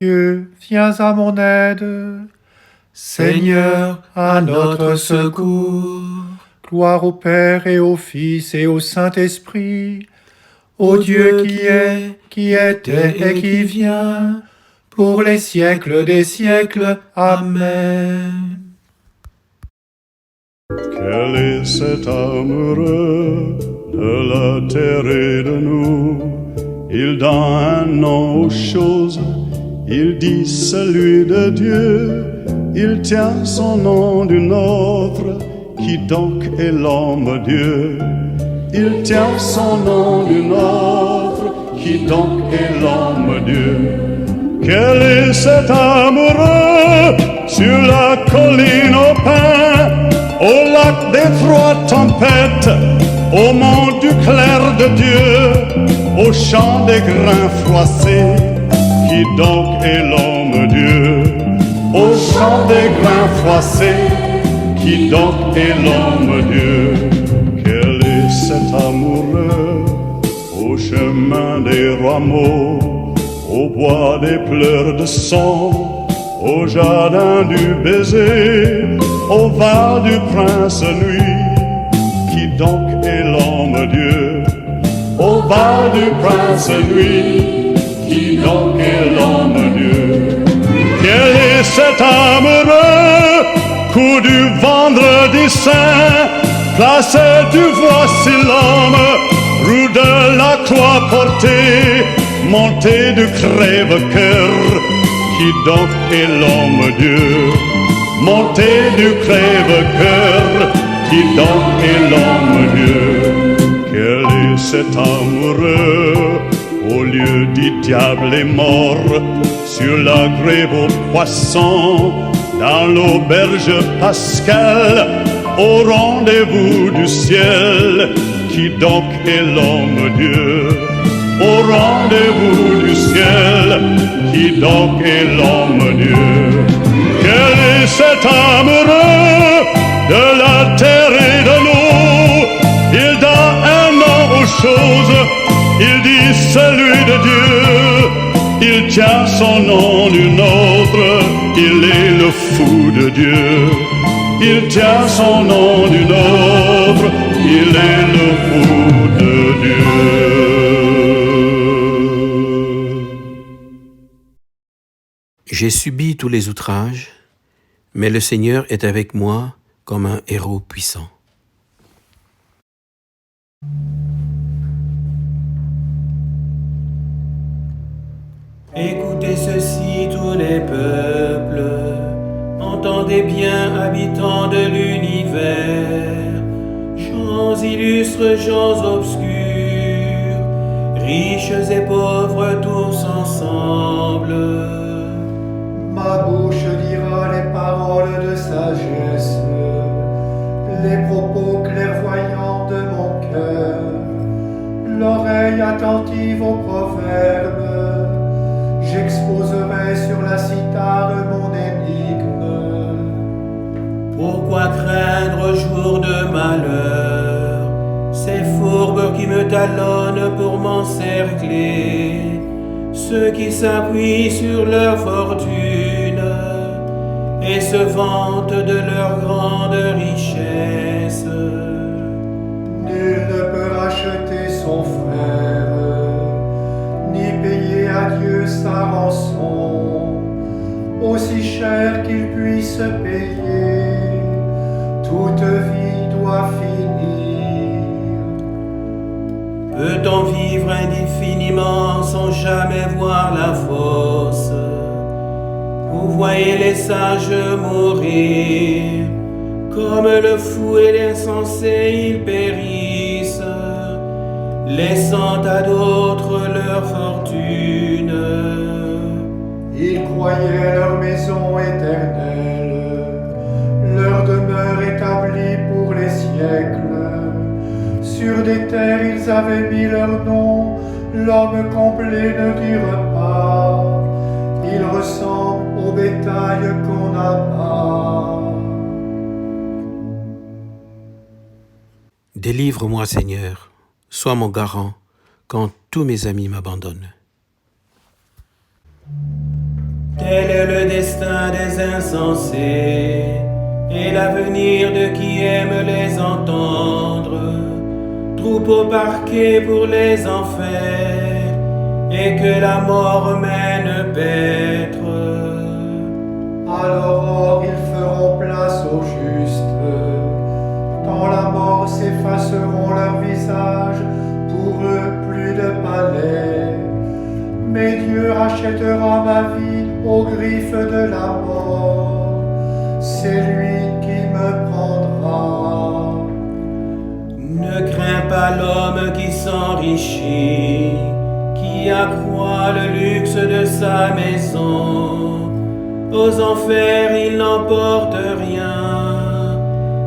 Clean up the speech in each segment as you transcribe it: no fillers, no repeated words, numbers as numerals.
Dieu, viens à mon aide. Seigneur, à notre secours. Gloire au Père et au Fils et au Saint-Esprit, Ô Dieu qui est, qui était et qui vient, pour les siècles des siècles. Amen. Quel est cet amoureux de la terre et de nous? Il donne un nom aux choses, il dit celui de Dieu. Il tient son nom d'une autre, qui donc est l'homme Dieu. Il tient son nom d'une autre, qui donc est l'homme Dieu. Quel est cet amoureux sur la colline au pain, au lac des trois tempêtes, au mont du clair de Dieu, au champ des grains froissés, qui donc est l'homme Dieu? Au champ des grains froissés, qui donc est l'homme Dieu? Quel est cet amoureux au chemin des rameaux, au bois des pleurs de sang, au jardin du baiser, au val du prince nuit, qui donc est l'homme Dieu? Au val du prince nuit, qui donc est l'homme Dieu? Quel est cet amoureux, coup du vendredi saint, placé du voici l'homme, roue de la croix portée, montée du crève-cœur, qui donc est l'homme Dieu? Montée du crève-cœur, qui donc est l'homme Dieu? Quel est cet amoureux, au lieu du diable est mort, sur la grève aux poissons, dans l'auberge pascale, au rendez-vous du ciel, qui donc est l'homme Dieu? Au rendez-vous du ciel, qui donc est l'homme Dieu? Quel est cet amoureux de la terre et de l'eau? Il donne un nom aux choses, il dit celui de Dieu. Il tient son nom d'une autre, il est le fou de Dieu. Il tient son nom d'une autre, il est le fou de Dieu. J'ai subi tous les outrages, mais le Seigneur est avec moi comme un héros puissant. Écoutez ceci, tous les peuples, entendez bien, habitants de l'univers, gens illustres, gens obscurs, riches et pauvres tous ensemble. Ma bouche dira les paroles de sagesse, les propos clairvoyants de mon cœur, l'oreille attentive aux proverbes. J'exposerai sur la cithare mon énigme. Pourquoi craindre au jour de malheur ces fourbes qui me talonnent pour m'encercler, ceux qui s'appuient sur leur fortune et se vantent de leur grande richesse? Nul ne peut racheter son frère, ni payer à Dieu sa rançon, aussi cher qu'il puisse payer. Toute vie doit finir. Peut-on vivre indéfiniment sans jamais voir la fosse? Vous voyez les sages mourir, comme le fou et l'insensé ils périssent, laissant à d'autres leur fortune. Ils croyaient leur maison éternelle, leur demeure établie pour les siècles. Sur des terres ils avaient mis leur nom, l'homme complet ne dure pas. Il ressemble au bétail qu'on abat. Délivre-moi, Seigneur, sois mon garant quand tous mes amis m'abandonnent. Tel est le destin des insensés, et l'avenir de qui aime les entendre. Troupeau parqué pour les enfers, et que la mort mène paître. À l'aurore, ils feront place aux justes. Dans la mort s'effaceront leurs visages, pour eux plus de palais. Mais Dieu rachètera ma vie aux griffes de la mort. C'est lui qui me prendra. Ne crains pas l'homme qui s'enrichit, qui accroît le luxe de sa maison. Aux enfers il n'emporte rien,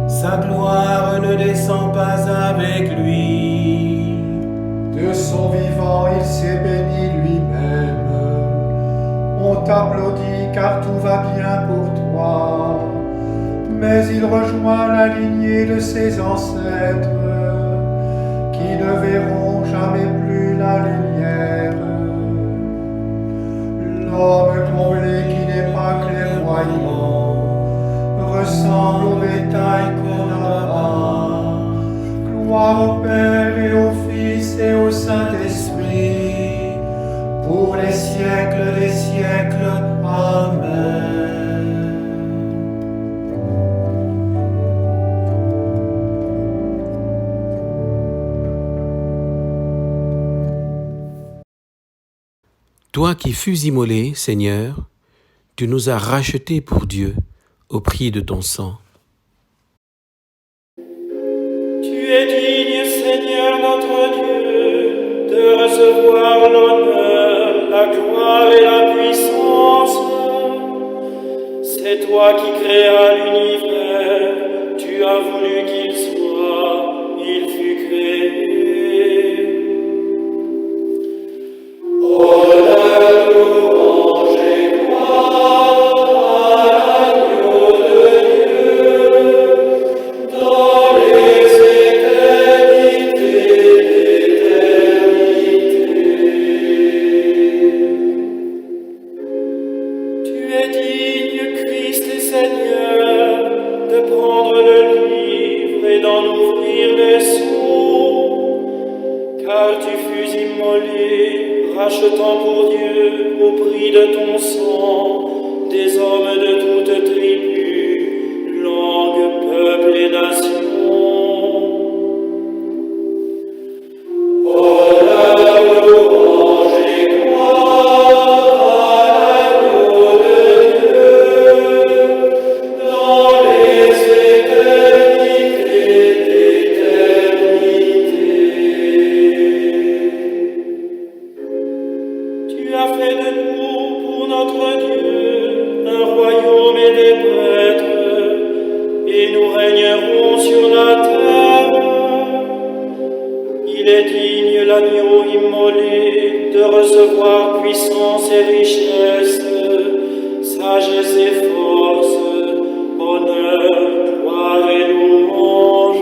sa gloire ne descend pas avec lui. De son vivant il s'est béni lui-même. On t'applaudit car tout va bien pour toi. Mais il rejoint la lignée de ses ancêtres, qui ne verront jamais plus la lumière. L'homme comblé qui n'est pas clairvoyant ressemble au bétail qu'on abat. Gloire au Père et au Fils et au Saint-Esprit, pour les siècles des siècles. Amen. Toi qui fus immolé, Seigneur, tu nous as rachetés pour Dieu au prix de ton sang. Tu es digne, Seigneur notre Dieu, de recevoir l'honneur, la gloire et la puissance. C'est toi qui créas l'univers, tu as voulu qu'il soit, il fut créé. Rachetant pour Dieu au prix de ton sang des hommes de toutes tribus, langues, peuples et nations. Honneur, louange et gloire à l'agneau de Dieu, dans les éternités d'éternité. Tu as fait de nous, pour notre Dieu, un royaume et des prêtres, et nous régnerons sur la terre. Il est digne, l'agneau immolé, de recevoir puissance et richesse, sagesse et force, honneur, gloire et louange.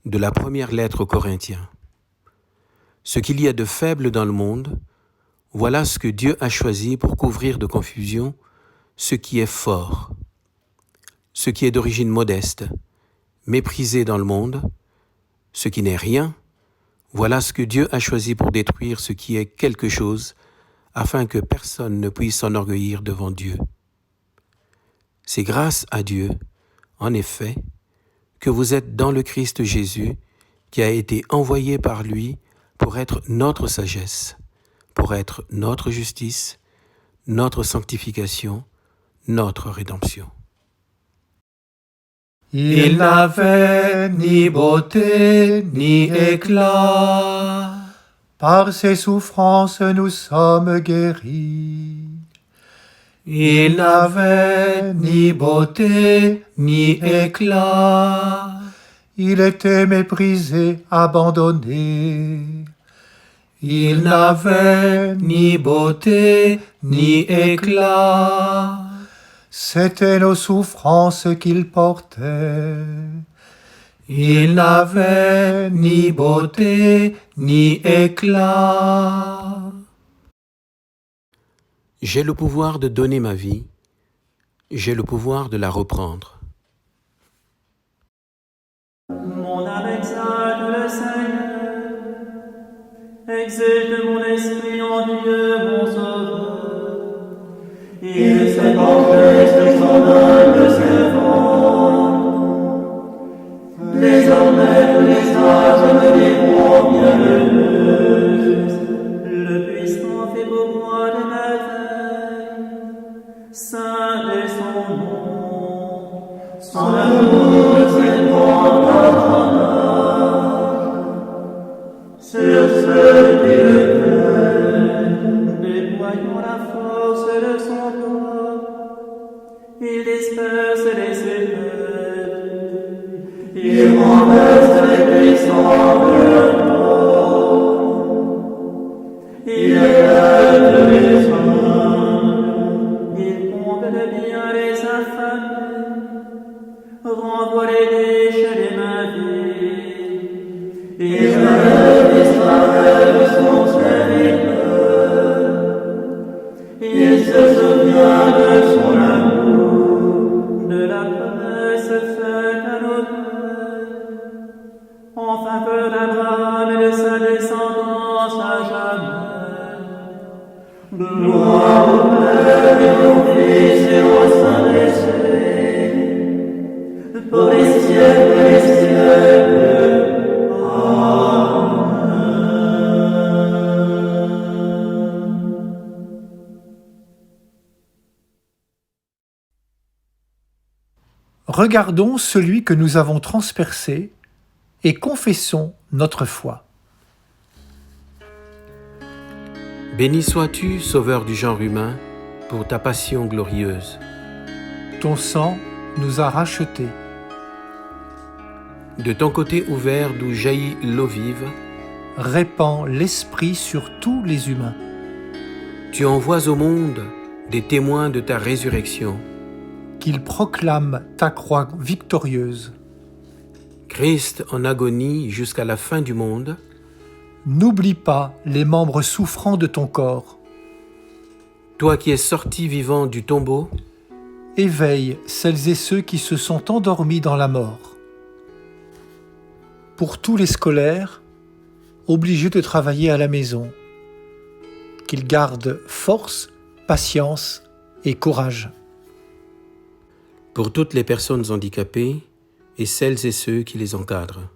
De la première lettre aux Corinthiens. Ce qu'il y a de faible dans le monde, voilà ce que Dieu a choisi pour couvrir de confusion ce qui est fort, ce qui est d'origine modeste, méprisé dans le monde, ce qui n'est rien, voilà ce que Dieu a choisi pour détruire ce qui est quelque chose, afin que personne ne puisse s'enorgueillir devant Dieu. C'est grâce à Dieu, en effet, que vous êtes dans le Christ Jésus, qui a été envoyé par lui pour être notre sagesse, pour être notre justice, notre sanctification, notre rédemption. Il n'avait ni beauté ni éclat. Par ses souffrances nous sommes guéris. Il n'avait ni beauté ni éclat. il était méprisé, abandonné. Il n'avait ni beauté, ni éclat. C'étaient nos souffrances qu'il portait. Il n'avait ni beauté, ni éclat. J'ai le pouvoir de donner ma vie, j'ai le pouvoir de la reprendre. Mon âme exalte le Seigneur, exulte mon esprit en Dieu, mon Sauveur. Il s'est penché sur son humble servant. Désormais tous les sages me diront bienheureuse. Le puissant fait pour moi des merveilles. Saint est son nom. Son amour s'étend à ton âme. Sur ceux qui le craignent, déployons la force de son corps. Il disperse les sévères. Il renverse les puissants de leur corps. Il élève les hommes. Il comble de bien les affamés. Renvoie les déchets des mains vides. Il relève Israël de son serviteur. Il se souvient de son amour, de la promesse faite à nos pères, en faveur d'Abraham et de sa descendance à jamais. Gloire au Père et au Fils et au Saint-Esprit, pour les siècles et les siècles. Amen. Regardons celui que nous avons transpercé et confessons notre foi. Béni sois-tu, Sauveur du genre humain, pour ta passion glorieuse. Ton sang nous a rachetés. De ton côté ouvert d'où jaillit l'eau vive, Répands l'esprit sur tous les humains. tu envoies au monde des témoins de ta résurrection. Qu'ils proclament ta croix victorieuse. Christ en agonie jusqu'à la fin du monde, N'oublie pas les membres souffrants de ton corps. toi qui es sorti vivant du tombeau, Éveille celles et ceux qui se sont endormis dans la mort. Pour tous les scolaires, obligés de travailler à la maison, qu'ils gardent force, patience et courage. pour toutes les personnes handicapées et celles et ceux qui les encadrent.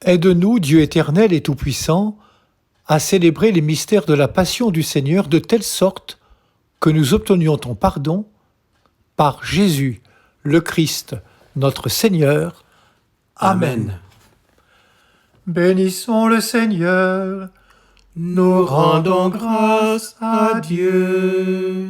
Aide-nous, Dieu éternel et tout-puissant, à célébrer les mystères de la passion du Seigneur de telle sorte que nous obtenions ton pardon par Jésus, le Christ, notre Seigneur. Amen. Bénissons le Seigneur, nous rendons grâce à Dieu.